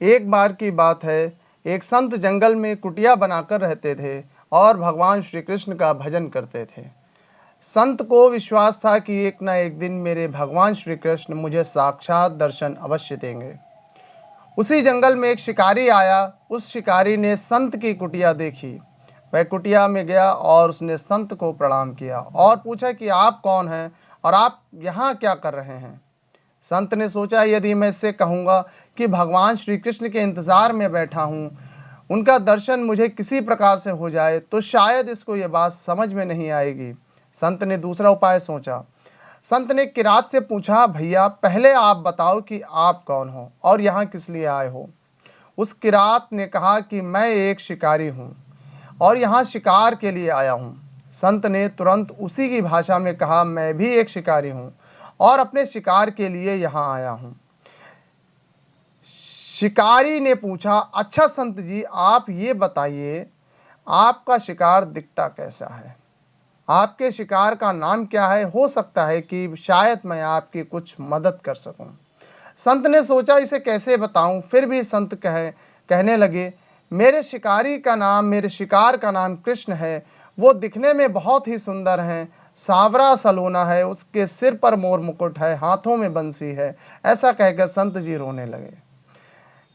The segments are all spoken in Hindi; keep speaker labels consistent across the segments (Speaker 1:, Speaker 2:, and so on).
Speaker 1: एक बार की बात है, एक संत जंगल में कुटिया बनाकर रहते थे और भगवान श्री कृष्ण का भजन करते थे। संत को विश्वास था कि एक ना एक दिन मेरे भगवान श्री कृष्ण मुझे साक्षात दर्शन अवश्य देंगे। उसी जंगल में एक शिकारी आया। उस शिकारी ने संत की कुटिया देखी। वह कुटिया में गया और उसने संत को प्रणाम किया और पूछा कि आप कौन हैं और आप यहाँ क्या कर रहे हैं। संत ने सोचा, यदि मैं इससे कहूँगा कि भगवान श्री कृष्ण के इंतज़ार में बैठा हूँ, उनका दर्शन मुझे किसी प्रकार से हो जाए तो शायद इसको ये बात समझ में नहीं आएगी। संत ने दूसरा उपाय सोचा। संत ने किरात से पूछा, भैया पहले आप बताओ कि आप कौन हो और यहाँ किस लिए आए हो। उस किरात ने कहा कि मैं एक शिकारी हूँ और यहाँ शिकार के लिए आया हूँ। संत ने तुरंत उसी की भाषा में कहा, मैं भी एक शिकारी हूँ और अपने शिकार के लिए यहाँ आया हूँ। शिकारी ने पूछा, अच्छा संत जी, आप ये बताइए आपका शिकार दिखता कैसा है, आपके शिकार का नाम क्या है, हो सकता है कि शायद मैं आपकी कुछ मदद कर सकूं। संत ने सोचा इसे कैसे बताऊं, फिर भी संत कहने लगे, मेरे शिकार का नाम कृष्ण है। वो दिखने में बहुत ही सुंदर हैं, सांवरा सलोना है, उसके सिर पर मोर मुकुट है, हाथों में बंसी है। ऐसा कहकर संत जी रोने लगे।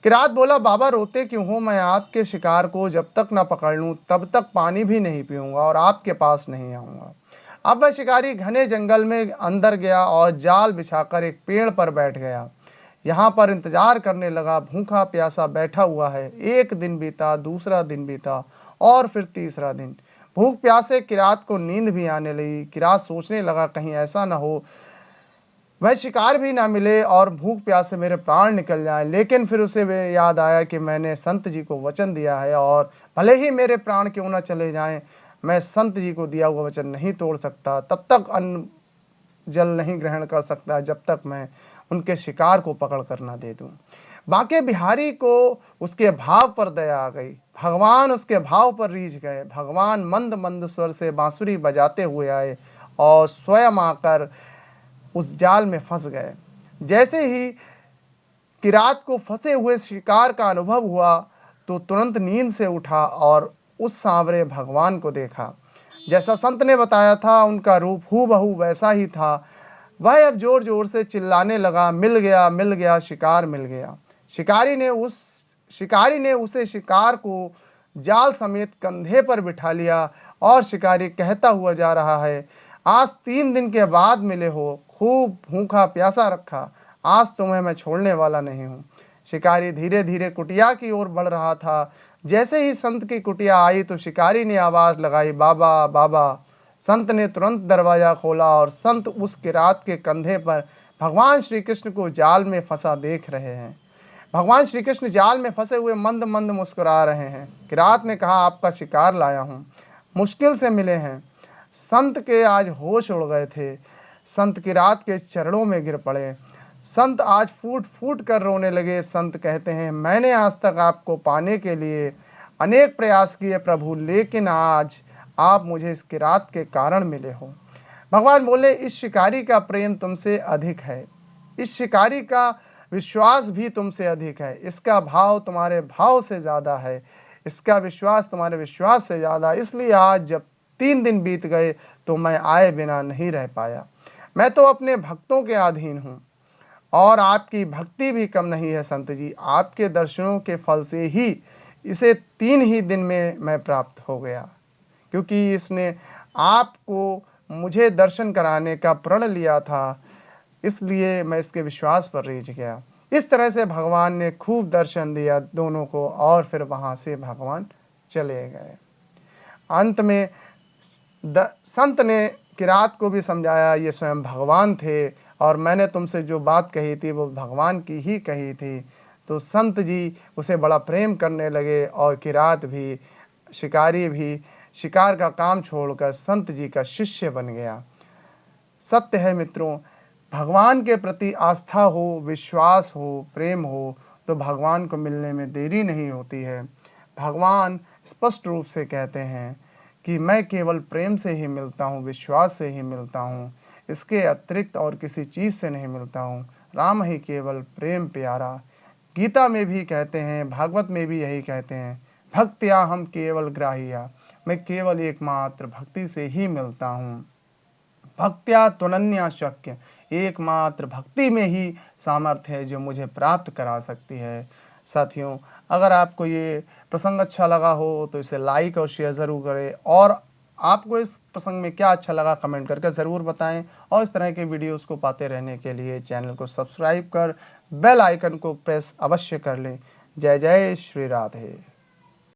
Speaker 1: किरात बोला, बाबा रोते क्यों हो, मैं आपके शिकार को जब तक न पकड़ लूं तब तक पानी भी नहीं पीऊंगा और आपके पास नहीं आऊंगा। अब वह शिकारी घने जंगल में अंदर गया और जाल बिछाकर एक पेड़ पर बैठ गया। यहाँ पर इंतजार करने लगा, भूखा प्यासा बैठा हुआ है। एक दिन बीता, दूसरा दिन बीता और फिर तीसरा दिन। भूख प्यासे किरात को नींद भी आने लगी। किरात सोचने लगा, कहीं ऐसा न हो वह शिकार भी ना मिले और भूख प्यास से मेरे प्राण निकल जाए। लेकिन फिर उसे वे याद आया कि मैंने संत जी को वचन दिया है और भले ही मेरे प्राण क्यों ना चले जाएं, मैं संत जी को दिया हुआ वचन नहीं तोड़ सकता। तब तक अन्न जल नहीं ग्रहण कर सकता जब तक मैं उनके शिकार को पकड़ कर ना दे दूं। बांके बिहारी को उसके भाव पर दया आ गई। भगवान उसके भाव पर रीझ गए। भगवान मंद मंद स्वर से बांसुरी बजाते हुए आए और स्वयं आकर उस जाल में फंस गए। जैसे ही किरात को फंसे हुए शिकार का अनुभव हुआ तो तुरंत नींद से उठा और उस सांवरे भगवान को देखा। जैसा संत ने बताया था, उनका रूप हूबहू वैसा ही था। वह अब जोर जोर से चिल्लाने लगा, मिल गया, शिकार मिल गया। शिकारी ने उसे शिकार को जाल समेत कंधे पर बिठा लिया और शिकारी कहता हुआ जा रहा है, आज 3 दिन के बाद मिले हो, खूब भूखा प्यासा रखा, आज तुम्हें मैं छोड़ने वाला नहीं हूँ। शिकारी धीरे धीरे कुटिया की ओर बढ़ रहा था। जैसे ही संत की कुटिया आई तो शिकारी ने आवाज़ लगाई, बाबा बाबा। संत ने तुरंत दरवाज़ा खोला और संत उस किरात के कंधे पर भगवान श्री कृष्ण को जाल में फंसा देख रहे हैं। भगवान श्री कृष्ण जाल में फंसे हुए मंद मंद मुस्कुरा रहे हैं। किरात ने कहा, आपका शिकार लाया हूँ, मुश्किल से मिले हैं। संत के आज होश उड़ गए थे। संत किरात के चरणों में गिर पड़े। संत आज फूट फूट कर रोने लगे। संत कहते हैं, मैंने आज तक आपको पाने के लिए अनेक प्रयास किए प्रभु, लेकिन आज आप मुझे इस किरात के कारण मिले हो। भगवान बोले, इस शिकारी का प्रेम तुमसे अधिक है, इस शिकारी का विश्वास भी तुमसे अधिक है, इसका भाव तुम्हारे भाव से ज़्यादा है, इसका विश्वास तुम्हारे विश्वास से ज़्यादा। इसलिए आज जब 3 दिन बीत गए तो मैं आए बिना नहीं रह पाया। मैं तो अपने भक्तों के अधीन हूँ और आपकी भक्ति भी कम नहीं है संत जी। आपके दर्शनों के फल से ही इसे 3 ही दिन में मैं प्राप्त हो गया, क्योंकि इसने आपको मुझे दर्शन कराने का प्रण लिया था, इसलिए मैं इसके विश्वास पर रीझ गया। इस तरह से भगवान ने खूब दर्शन दिया दोनों को और फिर वहाँ से भगवान चले गए। अंत में संत ने किरात को भी समझाया, ये स्वयं भगवान थे और मैंने तुमसे जो बात कही थी वो भगवान की ही कही थी। तो संत जी उसे बड़ा प्रेम करने लगे और किरात भी, शिकारी भी शिकार का काम छोड़कर संत जी का शिष्य बन गया। सत्य है मित्रों, भगवान के प्रति आस्था हो, विश्वास हो, प्रेम हो तो भगवान को मिलने में देरी नहीं होती है। भगवान स्पष्ट रूप से कहते हैं कि मैं केवल प्रेम से ही मिलता हूँ, विश्वास से ही मिलता हूँ, इसके अतिरिक्त और किसी चीज़ से नहीं मिलता हूँ। राम ही केवल प्रेम प्यारा, गीता में भी कहते हैं, भागवत में भी यही कहते हैं, भक्त्या हम केवल ग्राहिया, मैं केवल एकमात्र भक्ति से ही मिलता हूँ। भक्त्या त्वनन्या शक्य, एकमात्र भक्ति में ही सामर्थ्य है जो मुझे प्राप्त करा सकती है। साथियों, अगर आपको ये प्रसंग अच्छा लगा हो तो इसे लाइक और शेयर ज़रूर करें, और आपको इस प्रसंग में क्या अच्छा लगा कमेंट करके ज़रूर बताएं। और इस तरह के वीडियोस को पाते रहने के लिए चैनल को सब्सक्राइब कर बेल आइकन को प्रेस अवश्य कर लें। जय जय श्री राधे।